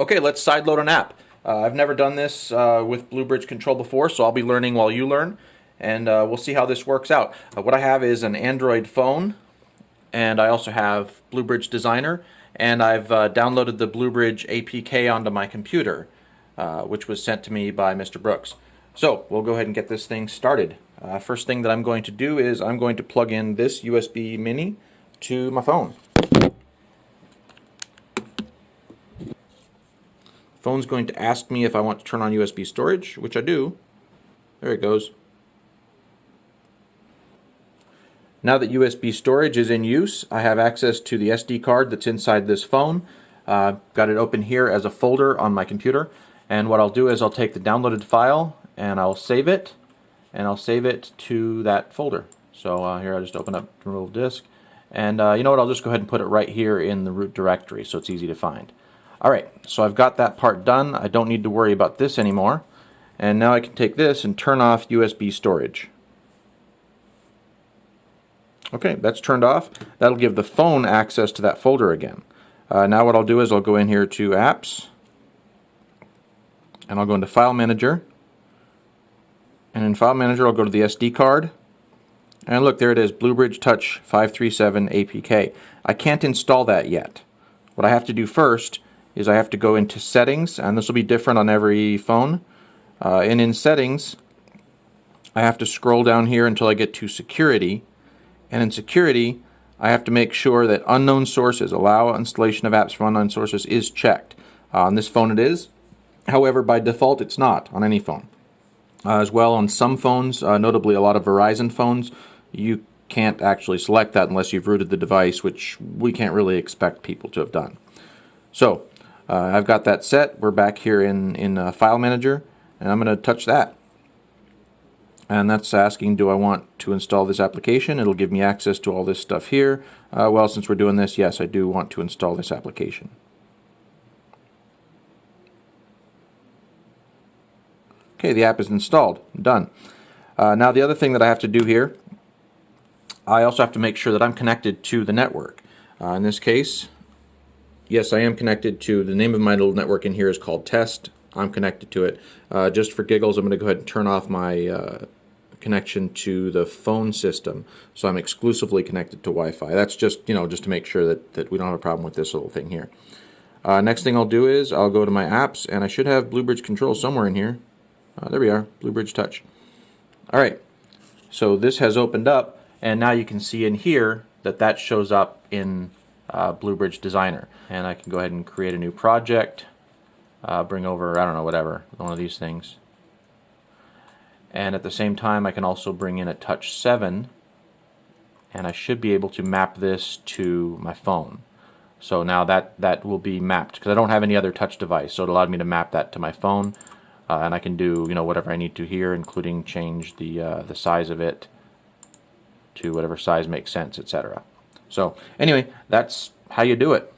Okay, let's sideload an app. I've never done this with BlueBridge Control before, so I'll be learning while you learn, and we'll see how this works out. What I have is an Android phone, and I also have BlueBridge Designer, and I've downloaded the BlueBridge APK onto my computer, which was sent to me by Mr. Brooks. So we'll go ahead and get this thing started. First thing that I'm going to do is I'm going to plug in this USB mini to my phone. Phone's going to ask me if I want to turn on USB storage, which I do. There it goes. Now that USB storage is in use, I have access to the SD card that's inside this phone. Got it open here as a folder on my computer, and what I'll do is I'll take the downloaded file and I'll save it, and I'll save it to that folder. So here I'll just open up the little disk, and you know what, I'll just go ahead and put it right here in the root directory so it's easy to find. Alright, so I've got that part done. I don't need to worry about this anymore. And now I can take this and turn off USB storage. Okay, that's turned off. That'll give the phone access to that folder again. Now what I'll do is I'll go in here to Apps, and I'll go into File Manager. And in File Manager I'll go to the SD card. And look, there it is, BlueBridge Touch 537 APK. I can't install that yet. What I have to do first is I have to go into Settings, and this will be different on every phone. And in Settings, I have to scroll down here until I get to Security. And in Security, I have to make sure that Unknown Sources, allow installation of apps from unknown sources, is checked. On this phone it is. However, by default it's not on any phone. As well, on some phones, notably a lot of Verizon phones, you can't actually select that unless you've rooted the device, which we can't really expect people to have done. So, I've got that set. We're back here in File Manager, and I'm going to touch that. And that's asking, do I want to install this application? It'll give me access to all this stuff here. Well, since we're doing this, yes, I do want to install this application. Okay, the app is installed. Done. Now the other thing that I have to do here, I also have to make sure that I'm connected to the network. In this case, yes, I am connected to, the name of my little network in here is called Test. I'm connected to it. Just for giggles, I'm going to go ahead and turn off my connection to the phone system, so I'm exclusively connected to Wi-Fi. That's just, just to make sure that we don't have a problem with this little thing here. Next thing I'll do is I'll go to my apps, and I should have BlueBridge Control somewhere in here. There we are, BlueBridge Touch. Alright, so this has opened up, and now you can see in here that shows up in BlueBridge Designer. And I can go ahead and create a new project, bring over, I don't know, whatever, one of these things. And at the same time I can also bring in a Touch 7, and I should be able to map this to my phone. So now that will be mapped, because I don't have any other touch device, so it allowed me to map that to my phone. And I can do whatever I need to here, including change the size of it to whatever size makes sense, etc. So anyway, that's how you do it.